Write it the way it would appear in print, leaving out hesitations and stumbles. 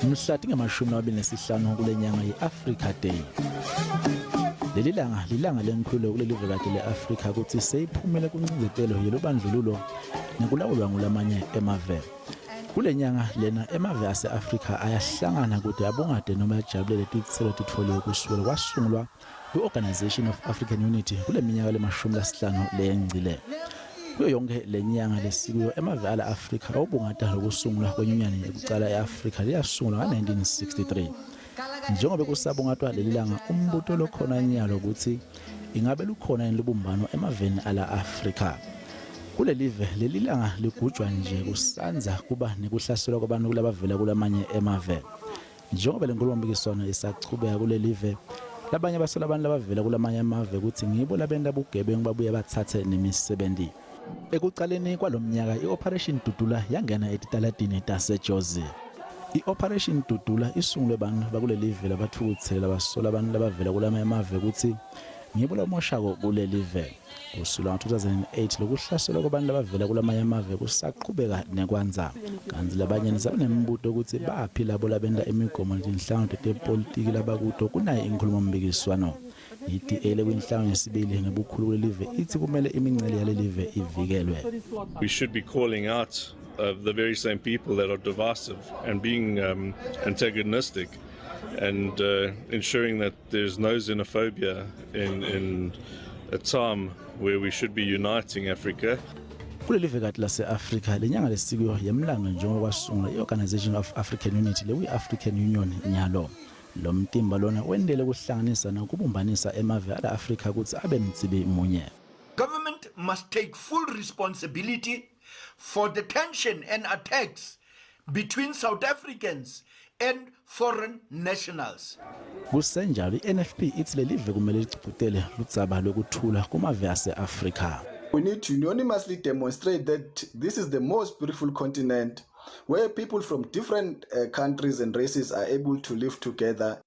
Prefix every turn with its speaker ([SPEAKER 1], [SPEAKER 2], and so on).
[SPEAKER 1] Mhla tingemashumi lesihlanu kule nyanga ye-Africa Day. Leli langa lilanga lenkhululo kulelivekati le-Afrika ukuthi seyiphumele kuncindezelo yelobandlululo nekulawulwa ngulamanye emave. Kule nyanga lena emave ase-Afrika ayahlangana kute abungate noma ajabulele titselo titfoliwe kusukela kwasungulwa kwi-Organisation of African Unity kule minyaka lesihlanu leyengcile. Kuyo yonke lenyanga lesikuyo emave ala Afrika awubungata lokusungulwa kwenyunyane yokucala e-Afrika liyasungulwa nga-1963. Njengoba kusabungatwa leli langa umbuto lokhona nyalo ukuthi ingabe lukhona inilubumbano emaveni ala Afrika. Kulelive leli langa ligujwa nje kusanza kuba nekuhlaselwa kwabantu kulabavela kulamanye emave. Njengoba lenkulumomphikiswano isachubeka kulelive, labanye basola abantu labavela kulamanye amave ukuthi ngibo labenta bugebengu babuye bathathe nemisebenzi. Ekuqaleni kwalomnyaka i-Operation Dudula yangena etitaladini taseJozi. I-Operation Dudula isungulwe abantu bakulelive labathukuthela basola abantu labavela kulamanye amave ukuthi ngibo lamoshako kulelive. Kusula ngo-2008 lokuhlaselwa kwabantu labavela kulamanye amave kusaqhubeka nekwanza. Kanti labanye nisaba nembuto ukuthi baphi labo labenta imigomo netinhlangano betepolitiki labakuto kunayo inkhulumompikiswano. IDA kwinhlangano yesibili ngebukhulu kulelive ithi kumele imincele yalelive ivikelwe.
[SPEAKER 2] We should be calling out the very same people that are divisive and being antagonistic and ensuring that there's no xenophobia in a time where we should be uniting Africa.
[SPEAKER 1] Kulelivekati lase-Afrika lenyanga lesikuyo yemlanga njengoba kwasungulwa i-Organisation of African Unity lewi-African Union nyalo. Lo mtimba lona wendele kuhlanganisa nokubumbanisa emave ala Afrika ukuthi abe mtsibi munye.
[SPEAKER 3] Government must take full responsibility for the tension and attacks between South Africans and foreign nationals.
[SPEAKER 1] Kusenjalo i-NFP ithi lelive kumele lichubhutele ludzaba lokuthula kumave ase-Afrika.
[SPEAKER 4] We need to unanimously demonstrate that this is the most beautiful continent where people from different countries and races are able to live together.